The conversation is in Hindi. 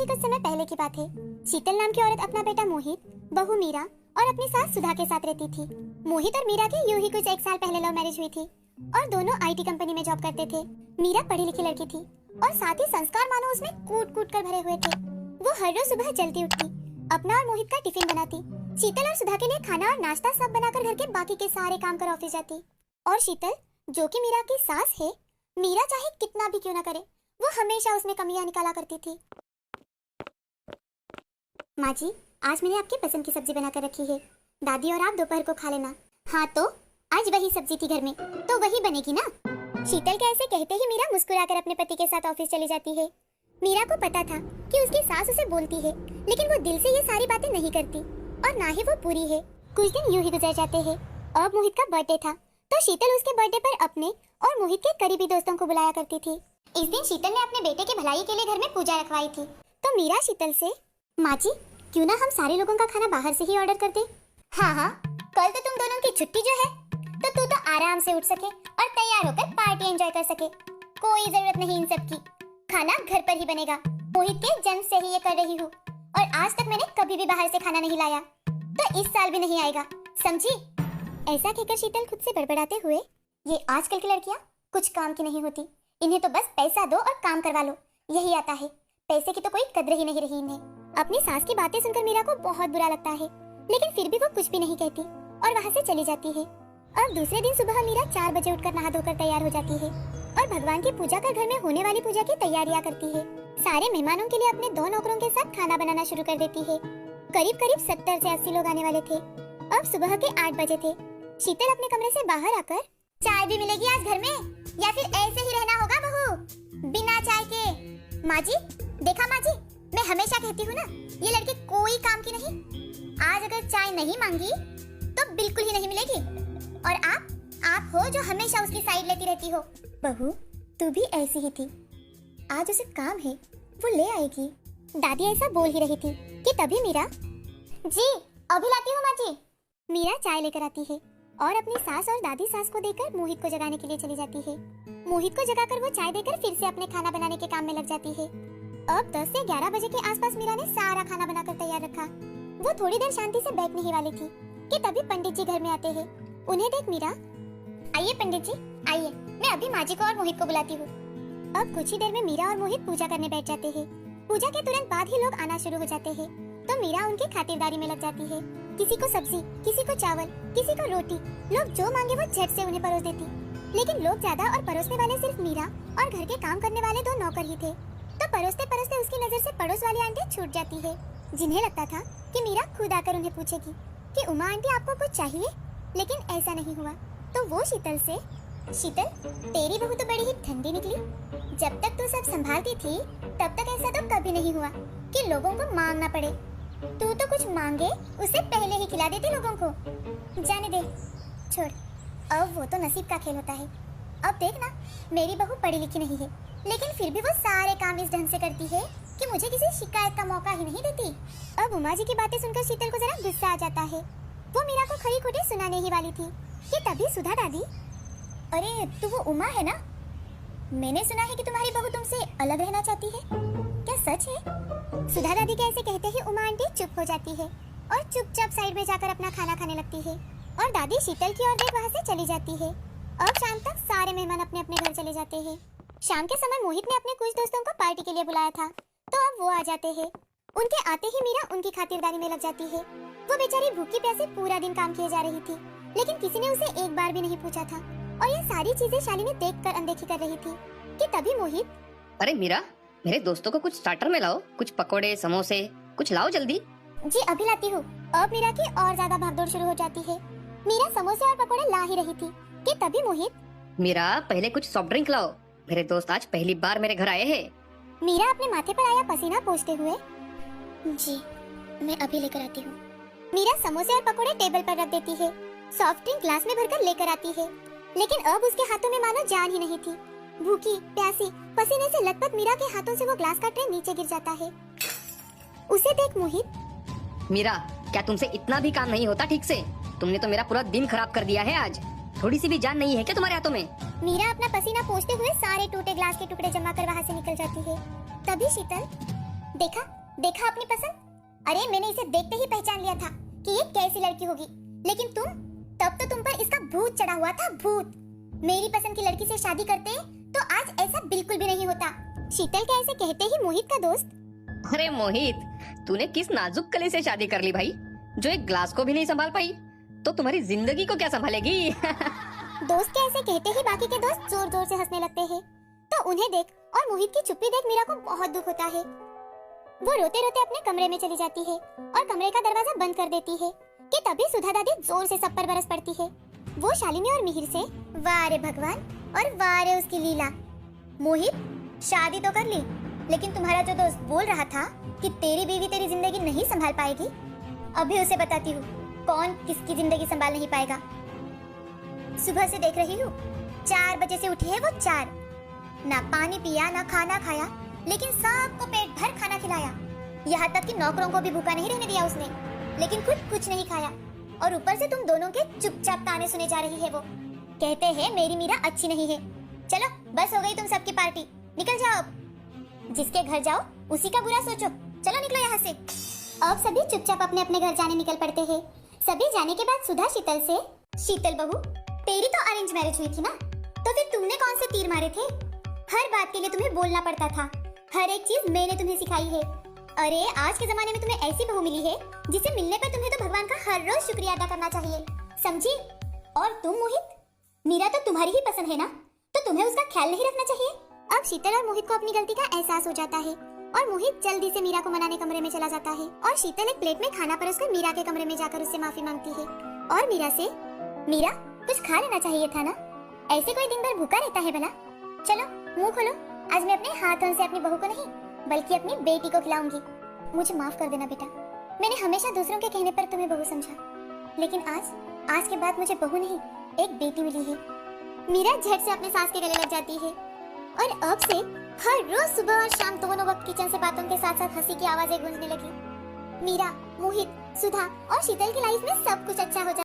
ही कुछ समय पहले की बात है। शीतल नाम की औरत अपना बेटा मोहित, बहू मीरा और अपनी सास सुधा के साथ रहती थी। मोहित और मीरा की यूं ही कुछ 1 साल पहले लव मैरिज हुई थी और दोनों आईटी कंपनी में जॉब करते थे। मीरा पढ़ी लिखी लड़की थी और साथ ही संस्कार मानो उसमें कूट कूट कर भरे हुए थे। वो हर रोज सुबह जल्दी उठती, अपना और मोहित का टिफिन बनाती, शीतल और सुधा के लिए खाना और नाश्ता सब बनाकर घर के बाकी के सारे काम कर ऑफिस जाती। और शीतल, जो कि मीरा की सास है, मीरा चाहे कितना भी क्यों ना करे, वो हमेशा उसमें कमियां निकाला करती थी। माँ जी, आज मैंने आपकी पसंद की सब्जी बनाकर रखी है। दादी और आप दोपहर को खा लेना। हाँ तो आज वही सब्जी थी घर में, तो वही बनेगी ना। शीतल के ऐसे कहते ही मीरा मुस्कुराकर अपने पति के साथ ऑफिस चली जाती है। मीरा को पता था कि उसकी सास उसे बोलती है, लेकिन वो दिल से ये सारी बातें नहीं करती और ना ही वो बुरी है। कुछ दिन यूं ही गुजर जाते हैं। अब मोहित का बर्थडे था, तो शीतल उसके बर्थडे पर अपने और मोहित के करीबी दोस्तों को बुलाया करती थी। इस दिन शीतल ने अपने बेटे की भलाई के लिए घर में पूजा रखवाई थी, तो मीरा शीतल से, माँ जी, क्यों ना हम सारे लोगों का खाना बाहर से ही ऑर्डर कर दें? हाँ, कल तो तुम दोनों की छुट्टी जो है, तो तू तो आराम से उठ सके और तैयार होकर पार्टी एंजॉय कर सके। कोई जरूरत नहीं इन सब की, खाना घर पर ही बनेगा। मोहित के जन्म से ही ये कर रही हूँ और आज तक मैंने कभी भी बाहर से खाना नहीं लाया, तो इस साल भी नहीं आएगा, समझी? ऐसा कहकर शीतल खुद से बड़बड़ाते हुए, ये आजकल की लड़कियाँ कुछ काम की नहीं होती, इन्हें तो बस पैसा दो और काम करवा लो, यही आता है। पैसे की तो कोई कद्र ही नहीं रही इन्हें। अपनी सास की बातें सुनकर मीरा को बहुत बुरा लगता है, लेकिन फिर भी वो कुछ भी नहीं कहती और वहाँ से चली जाती है। अब दूसरे दिन सुबह मीरा 4 बजे उठकर नहा धोकर तैयार हो जाती है और भगवान की पूजा कर घर में होने वाली पूजा की तैयारियां करती है। सारे मेहमानों के लिए अपने 2 नौकरों के साथ खाना बनाना शुरू कर देती है। करीब 70 से 80 लोग आने वाले थे। अब सुबह के 8 बजे थे। शीतल अपने कमरे से बाहर आकर, चाय भी मिलेगी आज घर में या फिर ऐसे ही रहना होगा बहू बिना चाय के? माँ जी, देखा माँ जी, मैं हमेशा कहती हूँ ना, ये लड़की कोई काम की नहीं। आज अगर चाय नहीं मांगी तो बिल्कुल ही नहीं मिलेगी। और आप हो जो हमेशा उसकी साइड लेती रहती हो। बहू, तू भी ऐसी ही थी। आज उसे काम है, वो ले आएगी। दादी ऐसा बोल ही रही थी कि तभी मीरा, जी अभी लाती हूँ माँ जी। मीरा चाय लेकर आती है और अपनी सास और दादी सास को देकर मोहित को जगाने के लिए चली जाती है। मोहित को जगाकर वो चाय देकर फिर से अपने खाना बनाने के काम में लग जाती है। अब 10 से 11 बजे के आसपास मीरा ने सारा खाना बनाकर तैयार रखा। वो थोड़ी देर शांति से बैठने ही वाली थी कि तभी पंडित जी घर में आते हैं। उन्हें देख मीरा, आइए पंडित जी आइए, मैं अभी माँ जी को और मोहित को बुलाती हूँ। अब कुछ ही देर में मीरा और मोहित पूजा करने बैठ जाते हैं। पूजा के तुरंत बाद ही लोग आना शुरू हो जाते हैं, तो मीरा उनकी खातिरदारी में लग जाती है। किसी को सब्जी, किसी को चावल, किसी को रोटी, लोग जो मांगे वो झट से उन्हें परोस देती। लेकिन लोग ज्यादा और परोसने वाले सिर्फ मीरा और घर के काम करने वाले 2 नौकर ही थे। तो परोसते परोसते उसकी नजर से पड़ोस वाली आंटी छूट जाती है, जिन्हें लगता था कि मीरा खुद आकर उन्हें पूछेगी कि उमा आंटी आपको कुछ चाहिए, लेकिन ऐसा नहीं हुआ। तो वो शीतल से, शीतल तेरी बहू तो बड़ी ही ठंडी निकली। जब तक तू सब संभालती थी तब तक ऐसा तो कभी नहीं हुआ कि लोगों को मांगना पड़े। तू तो कुछ मांगे उससे पहले ही खिला देती लोगों को। जाने दे, छोड़, अब वो तो नसीब का खेल होता है। अब देखना, मेरी बहू पढ़ी लिखी नहीं है, लेकिन फिर भी वो सारे काम इस ढंग से करती है कि मुझे किसी शिकायत का मौका ही नहीं देती। अब उमा जी की बातें सुनकर शीतल को जरा गुस्सा आ जाता है। वो मीरा को खरी खोटी सुनाने ही वाली थी कि तभी सुधा दादी, अरे तू वो उमा है ना? मैंने सुना है कि तुम्हारी बहू तुमसे अलग रहना चाहती है, क्या सच है? सुधा दादी के ऐसे कहते ही उमा आंटी चुप हो जाती है और चुपचाप साइड में जाकर अपना खाना खाने लगती है और दादी शीतल की ओर देख वहाँ से चली जाती है। अब शाम तक सारे मेहमान अपने अपने घर चले जाते हैं। शाम के समय मोहित ने अपने कुछ दोस्तों को पार्टी के लिए बुलाया था, तो अब वो आ जाते हैं। उनके आते ही मीरा उनकी खातिरदारी में लग जाती है। वो बेचारी भूखी प्यासी पूरा दिन काम किए जा रही थी, लेकिन किसी ने उसे एक बार भी नहीं पूछा था और ये सारी चीजें शालिनी देखकर अनदेखी कर रही थी कि तभी मोहित, अरे मीरा, मेरे दोस्तों को कुछ स्टार्टर में लाओ, कुछ पकोड़े, समोसे, कुछ लाओ जल्दी। जी अभी लाती हूँ। अब मीरा की और ज्यादा भागदौड़ शुरू हो जाती है। मीरा समोसे और पकोड़े ला ही रही थी कि तभी मोहित, मीरा पहले कुछ सॉफ्ट ड्रिंक लाओ, मेरे दोस्त आज पहली बार मेरे घर आए हैं। मीरा अपने माथे पर आया पसीना पोंछते हुए, जी मैं अभी लेकर आती हूँ। मीरा समोसे और पकोड़े टेबल पर रख देती है, सॉफ्ट ड्रिंक ग्लास में भरकर लेकर आती है, लेकिन अब उसके हाथों में मानो जान ही नहीं थी। भूखी प्यासी पसीने से लथपथ मीरा के हाथों से वो ग्लास का ट्रे नीचे गिर जाता है। उसे देख मोहित, मीरा क्या तुमसे इतना भी काम नहीं होता ठीक से? तुमने तो मेरा पूरा दिन खराब कर दिया है आज। थोड़ी सी भी जान नहीं है क्या तुम्हारे हाथों में? मीरा अपना पसीना पोंछते हुए सारे टूटे ग्लास के टुकड़े जमा कर वहाँ से निकल जाती है। तभी शीतल, देखा देखा अपनी पसंद। अरे मैंने इसे देखते ही पहचान लिया था कि ये कैसी लड़की होगी, लेकिन तब तो तुम पर इसका भूत चढ़ा हुआ था, भूत। मेरी पसंद की लड़की से शादी करते तो आज ऐसा बिल्कुल भी नहीं होता। शीतल के ऐसे कहते ही मोहित का दोस्त, अरे मोहित, तूने किस नाजुक कली से शादी कर ली भाई, जो एक ग्लास को भी नहीं संभाल पाई, तो तुम्हारी जिंदगी को क्या संभालेगी? दोस्त के ऐसे कहते ही बाकी के दोस्त जोर जोर से हंसने लगते हैं। तो उन्हें देख और मोहित की चुप्पी देख मीरा को बहुत दुख होता है। वो रोते रोते अपने कमरे में चली जाती है और कमरे का दरवाजा बंद कर देती है कि तभी सुधा दादी जोर से सब पर बरस पड़ती है। वो शालिनी और मिहिर से, वाह रे भगवान और वाह रे उसकी लीला। मोहित शादी तो कर ली, लेकिन तुम्हारा जो दोस्त बोल रहा था कि तेरी बीवी तेरी जिंदगी नहीं संभाल पाएगी, अभी उसे बताती हूँ कौन किसकी जिंदगी संभाल नहीं पाएगा। सुबह से देख रही हूँ 4 बजे से उठी है वो 4, ना पानी पिया ना खाना खाया, लेकिन सबको पेट भर खाना खिलाया। यहाँ तक कि नौकरों को भी भूखा नहीं रहने दिया उसने, लेकिन खुद कुछ नहीं खाया। और ऊपर से तुम दोनों के चुपचाप ताने सुने जा रही है। वो कहते हैं मेरी मीरा अच्छी नहीं है। चलो बस हो गई तुम सबकी पार्टी, निकल जाओ अब। जिसके घर जाओ उसी का बुरा सोचो, चलो निकलो यहाँ से। अब सभी चुपचाप अपने अपने घर जाने निकल पड़ते हैं। सभी जाने के बाद सुधा शीतल से, शीतल बहू तेरी तो अरेंज मैरिज हुई थी ना, तो फिर तुमने कौन से तीर मारे थे? हर बात के लिए तुम्हें बोलना पड़ता था, हर एक चीज मैंने तुम्हें सिखाई है। अरे आज के जमाने में तुम्हें ऐसी बहू मिली है जिसे मिलने पर तुम्हें तो भगवान का हर रोज शुक्रिया अदा करना चाहिए, समझी? और तुम मोहित, मीरा तो तुम्हारी ही पसंद है ना, तो तुम्हें उसका ख्याल नहीं रखना चाहिए? अब शीतल और मोहित को अपनी गलती का एहसास हो जाता है और मोहित जल्दी से मीरा को मनाने कमरे में चला जाता है और शीतल एक प्लेट में खाना परोसकर मीरा के कमरे में जाकर उससे माफी मांगती है और मीरा से, मीरा कुछ खा लेना चाहिए था ना, ऐसे कोई दिन भर भूखा रहता है भला? चलो मुंह खोलो, आज मैं अपने हाथों से अपनी बहू को नहीं बल्कि अपनी बेटी को खिलाऊंगी। मुझे माफ कर देना बेटा, मैंने हमेशा दूसरों के कहने पर तुम्हें बहू समझा, लेकिन आज के बाद मुझे बहू नहीं एक बेटी मिली है। मीरा झट से अपने सास के गले लग जाती है और अब से हर रोज सुबह और शाम दोनों वक्त किचन से बातों के साथ साथ हंसी की आवाजें गूंजने लगी। मीरा, मोहित, सुधा और शीतल की लाइफ में सब कुछ अच्छा हो जाए।